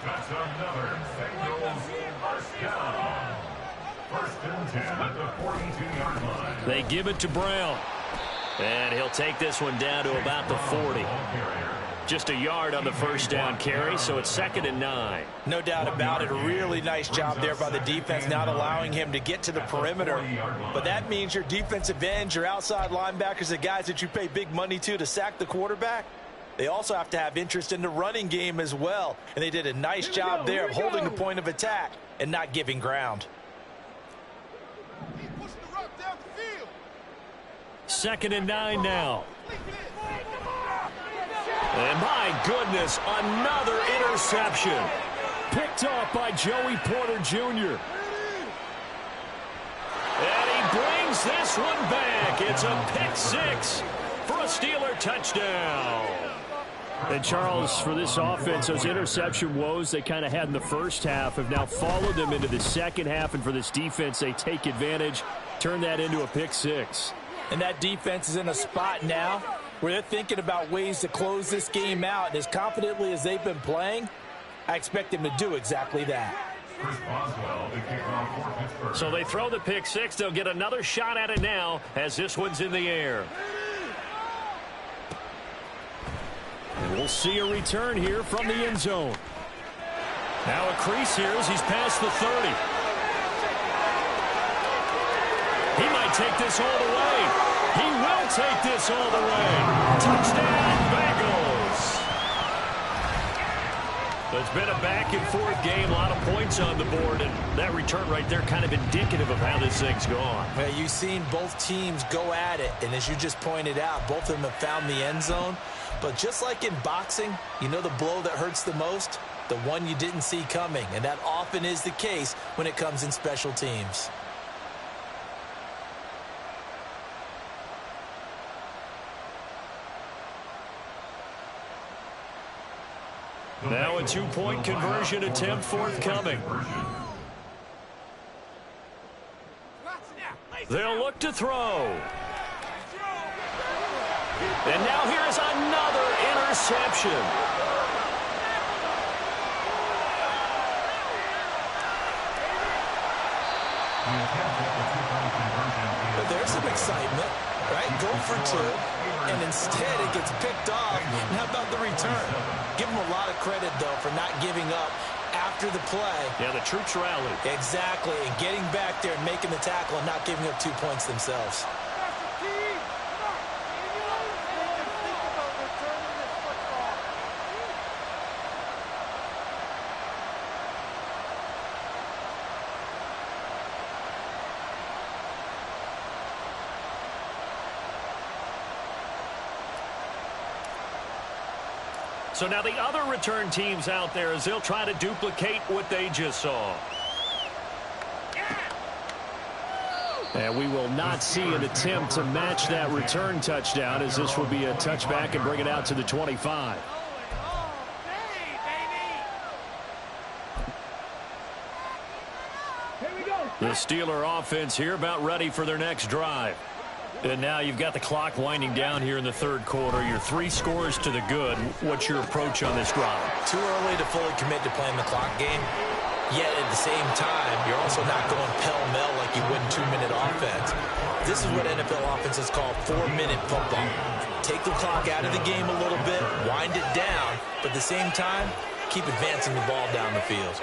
That's another Bengals 1st down. 1st and 10 at the 42-yard line. They give it to Brown. And he'll take this one down to about the 40. Just a yard on the 1st down carry, so it's 2nd and 9. No doubt about it. A really nice job there by the defense, not allowing him to get to the perimeter. But that means your defensive ends, your outside linebackers, the guys that you pay big money to sack the quarterback, they also have to have interest in the running game as well. And they did a nice job there of holding the point of attack and not giving ground. Pushing the rock down the field. 2nd and 9 now. And my goodness, another interception. Picked off by Joey Porter Jr. And he brings this one back. It's a pick six for a Steeler touchdown. And Charles, for this offense, those interception woes they kind of had in the first half have now followed them into the second half. And for this defense, they take advantage, turn that into a pick six. And that defense is in a spot now where they're thinking about ways to close this game out. And as confidently as they've been playing, I expect them to do exactly that. So they throw the pick six. They'll get another shot at it now as this one's in the air. And we'll see a return here from the end zone. Now a crease here as he's past the 30. He might take this all the way. He will take this all the way. Touchdown, Bengals. It's been a back-and-forth game, a lot of points on the board, and that return right there kind of indicative of how this thing's gone. Yeah, you've seen both teams go at it, and as you just pointed out, both of them have found the end zone. But just like in boxing, you know the blow that hurts the most? The one you didn't see coming, and that often is the case when it comes in special teams. Now a two-point conversion attempt forthcoming. They'll look to throw. And now here's another interception. But there's some excitement, right? Go for two, and instead it gets picked off. And how about the return? Give them a lot of credit, though, for not giving up after the play. Yeah, the troops rallied. Exactly, and getting back there and making the tackle and not giving up 2 points themselves. So now the other return teams out there as they'll try to duplicate what they just saw. And we will not see an attempt to match that return touchdown as this will be a touchback and bring it out to the 25. The Steeler offense here about ready for their next drive. And now you've got the clock winding down here in the third quarter. Your 3 scores to the good. What's your approach on this drive? Too early to fully commit to playing the clock game. Yet at the same time, you're also not going pell-mell like you would in 2-minute offense. This is what NFL offenses call 4-minute football. Take the clock out of the game a little bit, wind it down, but at the same time, keep advancing the ball down the field.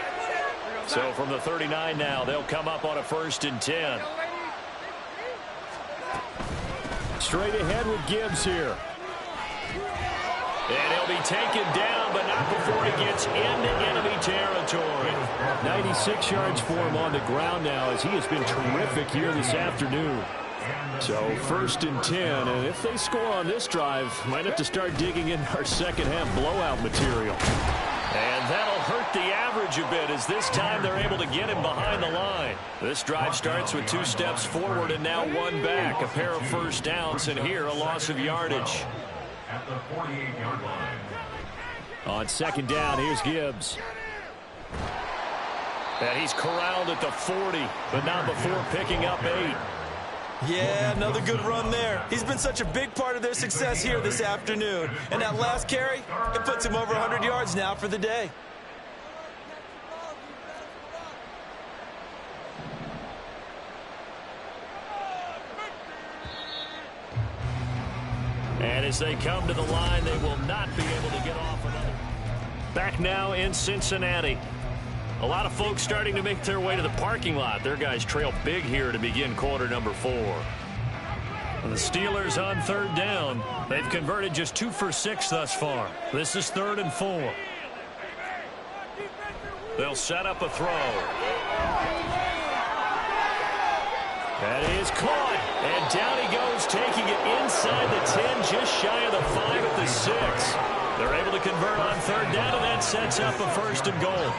So from the 39 now, they'll come up on a 1st and 10. Straight ahead with Gibbs here. And he'll be taken down, but not before he gets into enemy territory. 96 yards for him on the ground now as he has been terrific here this afternoon. So 1st and 10, and if they score on this drive, might have to start digging in our second half blowout material. And that'll hurt the average a bit as this time they're able to get him behind the line. This drive starts with 2 steps forward and now 1 back. A pair of first downs, and here a loss of yardage. At the 48-yard line. On 2nd down, here's Gibbs. And he's corralled at the 40, but not before picking up 8. Yeah, another good run there. He's been such a big part of their success here this afternoon. And that last carry, it puts him over 100 yards now for the day. And as they come to the line, they will not be able to get off another. Back now in Cincinnati. A lot of folks starting to make their way to the parking lot. Their guys trail big here to begin quarter number 4. And the Steelers on 3rd down. They've converted just 2 for 6 thus far. This is 3rd and 4. They'll set up a throw. That is caught. And down he goes, taking it inside the 10, just shy of the 5 at the 6. They're able to convert on third down, and that sets up a 1st and goal.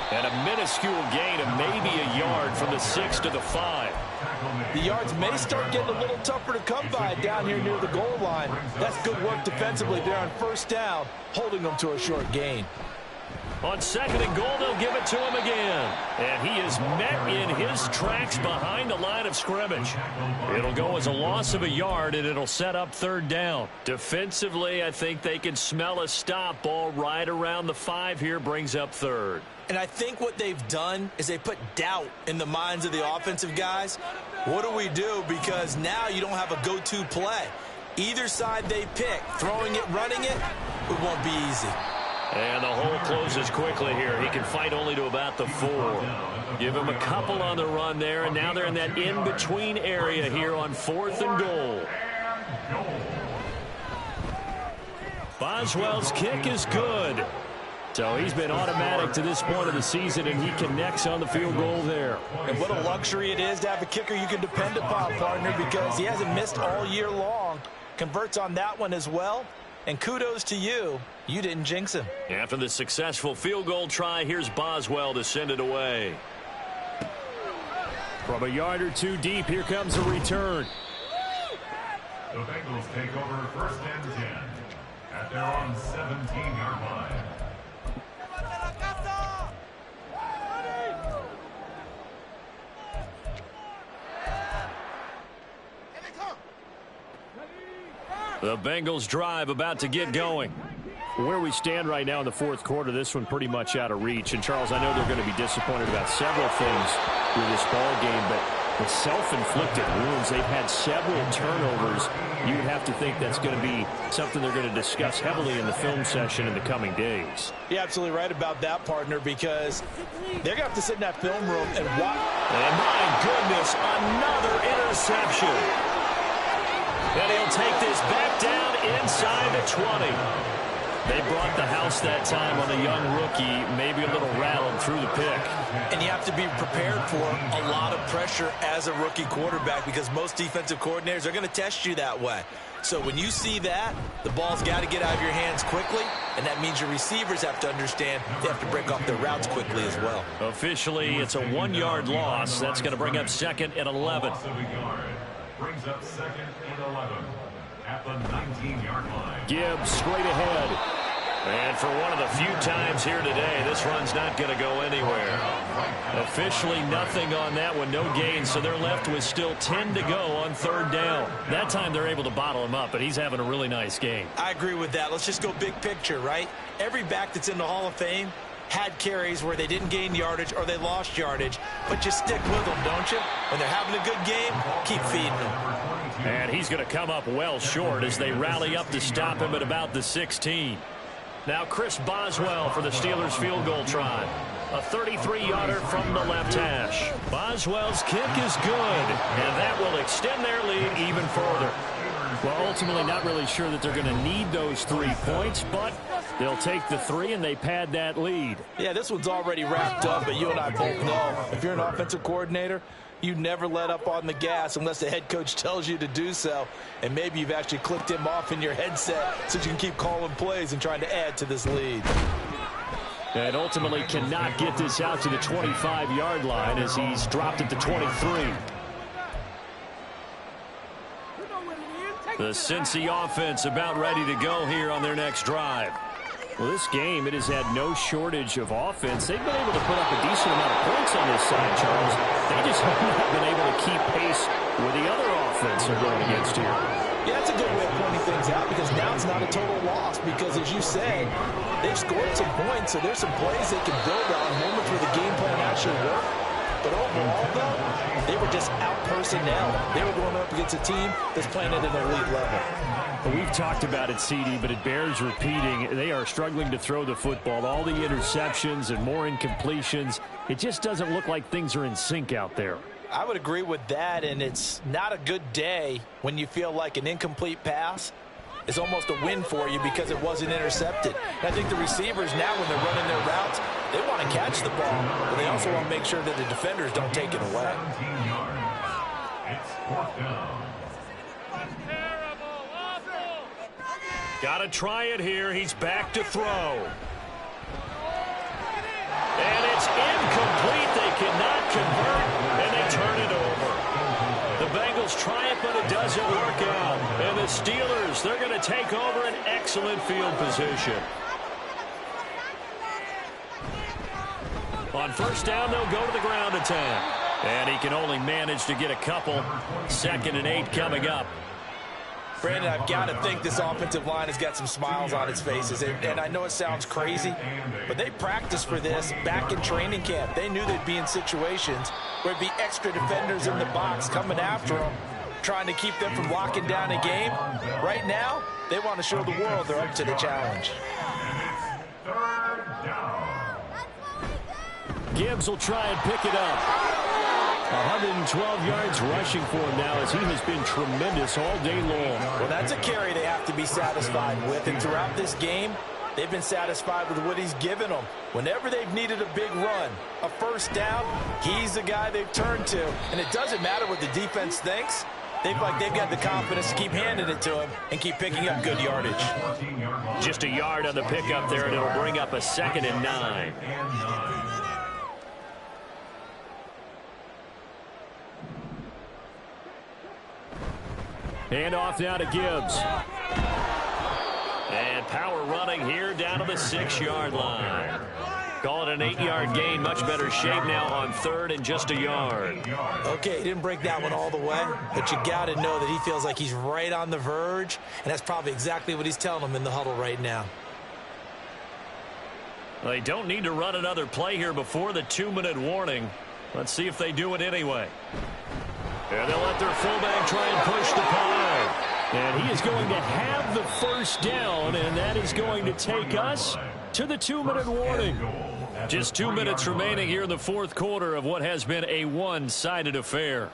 And a minuscule gain of maybe a yard from the 6 to the 5. The yards may start getting a little tougher to come by down here near the goal line. That's good work defensively there on 1st down, holding them to a short gain. On 2nd and goal, they'll give it to him again. And he is met in his tracks behind the line of scrimmage. It'll go as a loss of a yard, and it'll set up 3rd down. Defensively, I think they can smell a stop. Ball right around the 5 here, brings up 3rd. And I think what they've done is they put doubt in the minds of the offensive guys. What do we do? Because now you don't have a go-to play. Either side they pick, throwing it, running it, it won't be easy. And the hole closes quickly here. He can fight only to about the 4. Give him a couple on the run there, and now they're in that in-between area here on 4th and goal. Boswell's kick is good. So he's been automatic to this point of the season, and he connects on the field goal there. And what a luxury it is to have a kicker you can depend upon, partner, because he hasn't missed all year long. Converts on that one as well. And kudos to you. You didn't jinx him. After the successful field goal try, here's Boswell to send it away. From a yard or 2 deep, here comes a return. The Bengals take over 1st and 10 at their own 17-yard line. The Bengals drive about to get going. Where we stand right now in the 4th quarter, this one pretty much out of reach. And, Charles, I know they're going to be disappointed about several things with this ball game, but the self-inflicted wounds, they've had several turnovers. You would have to think that's going to be something they're going to discuss heavily in the film session in the coming days. You're absolutely right about that, partner, because they're going to have to sit in that film room and watch. And, my goodness, another interception. And he'll take this back down inside the 20. They brought the house that time on a young rookie, maybe a little rattled through the pick. And you have to be prepared for a lot of pressure as a rookie quarterback because most defensive coordinators are going to test you that way. So when you see that, the ball's got to get out of your hands quickly, and that means your receivers have to understand they have to break off their routes quickly as well. Officially, it's a 1-yard loss. That's going to bring up 2nd and 11. Brings up 2nd and 11 at the 19-yard line. Gibbs straight ahead. And for one of the few times here today, this run's not going to go anywhere. Officially nothing on that one, no gain, so they're left with still 10 to go on 3rd down. That time they're able to bottle him up, but he's having a really nice game. I agree with that. Let's just go big picture, right? Every back that's in the Hall of Fame had carries where they didn't gain yardage or they lost yardage, but you stick with them, don't you? When they're having a good game, keep feeding them. And he's going to come up well short as they rally up to stop him at about the 16. Now Chris Boswell for the Steelers field goal try. A 33-yarder from the left hash. Boswell's kick is good, and that will extend their lead even further. Well, ultimately not really sure that they're going to need those 3 points, but they'll take the 3 and they pad that lead. Yeah, this one's already wrapped up, but you and I both know if you're an offensive coordinator, you never let up on the gas unless the head coach tells you to do so. And maybe you've actually clicked him off in your headset so you can keep calling plays and trying to add to this lead. And ultimately cannot get this out to the 25-yard line as he's dropped at the 23. The Cincy offense about ready to go here on their next drive. Well, this game, it has had no shortage of offense. They've been able to put up a decent amount of points on this side, Charles. They just have not been able to keep pace with the other offense they're going against here. Yeah, that's a good way of pointing things out because now it's not a total loss because, as you said, they've scored some points, so there's some plays they can build on, moments where the game plan actually worked. But overall, though, they were just out-personnel. They were going up against a team that's playing at an elite level. Well, we've talked about it, CD, but it bears repeating. They are struggling to throw the football. All the interceptions and more incompletions. It just doesn't look like things are in sync out there. I would agree with that, and it's not a good day when you feel like an incomplete pass is almost a win for you because it wasn't intercepted. And I think the receivers now, when they're running their routes, they want to catch the ball, but they also want to make sure that the defenders don't take it away. 17 yards. It's 4th down. Got to try it here. He's back to throw. And it's incomplete. They cannot convert, and they turn it over. The Bengals try it, but it doesn't work out. And the Steelers, they're going to take over an excellent field position. On 1st down, they'll go to the ground attack. And he can only manage to get a couple. 2nd and 8 coming up. Brandon, I've got to think this offensive line has got some smiles on its faces. And I know it sounds crazy, but they practiced for this back in training camp. They knew they'd be in situations where it'd be extra defenders in the box coming after them, trying to keep them from locking down a game. Right now, they want to show the world they're up to the challenge. 3rd down. Gibbs will try and pick it up. 112 yards rushing for him now as he has been tremendous all day long. Well, that's a carry they have to be satisfied with. And throughout this game, they've been satisfied with what he's given them. Whenever they've needed a big run, a 1st down, he's the guy they've turned to. And it doesn't matter what the defense thinks. They've got the confidence to keep handing it to him and keep picking up good yardage. Just a yard on the pickup there, and it'll bring up a 2nd and 9. Hand off now to Gibbs. And power running here down to the 6-yard line. Call it an 8-yard gain. Much better shape now on 3rd and just a yard. Okay, he didn't break that one all the way, but you got to know that he feels like he's right on the verge, and that's probably exactly what he's telling them in the huddle right now. They don't need to run another play here before the 2-minute warning. Let's see if they do it anyway. And they'll let their fullback try and push the pile. And he is going to have the 1st down, and that is going to take us to the 2-minute warning. Just 2 minutes remaining here in the 4th quarter of what has been a one-sided affair.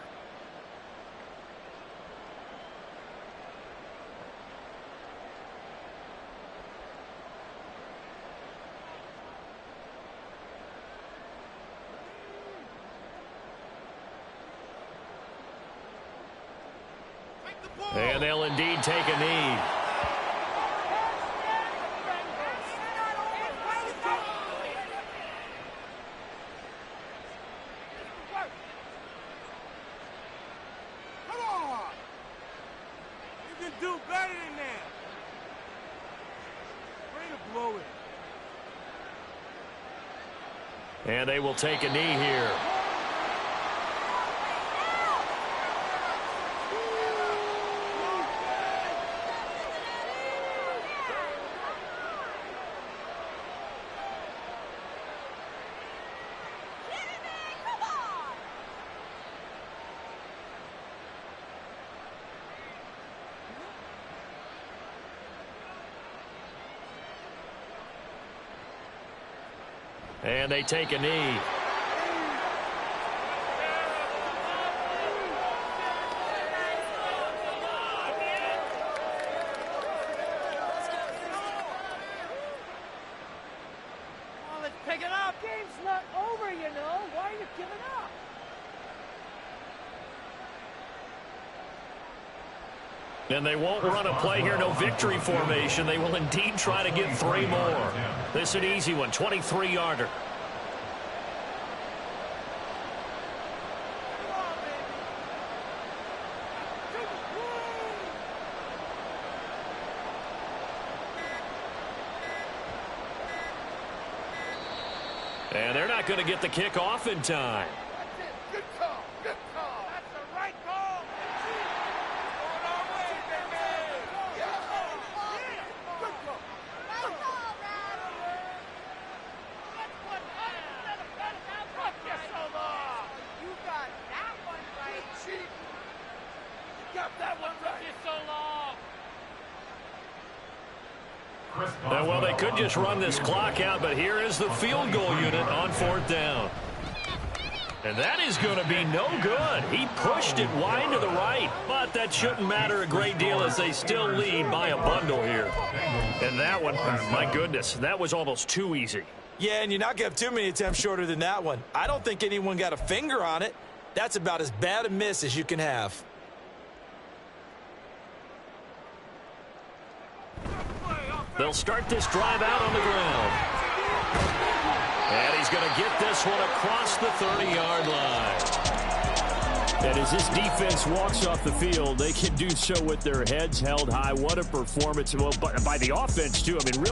And they'll indeed take a knee. Come on! You can do better than that. Way to blow it. And they will take a knee here. And they take a knee. Well, let's pick it up. Game's not over, you know. Why are you giving up? And they won't run a play here, no victory formation. They will indeed try to get 3 more. This is an easy one, 23-yarder. And they're not going to get the kick off in time. That's it. Good call. Good call. That's the right call. Going our way, baby. Yeah. Good call. Good call, That's what fuck you so long. You got that one right. Cheat. You got that one right. You so long. Well, they could just run this clock out, but here is the field goal unit on 4th down. And that is going to be no good. He pushed it wide to the right, but that shouldn't matter a great deal as they still lead by a bundle here. And that one, my goodness, that was almost too easy. Yeah, and you're not going to have too many attempts shorter than that one. I don't think anyone got a finger on it. That's about as bad a miss as you can have. They'll start this drive out on the ground. And he's going to get this one across the 30-yard line. And as this defense walks off the field, they can do so with their heads held high. What a performance. Well, by the offense, too. I mean, really.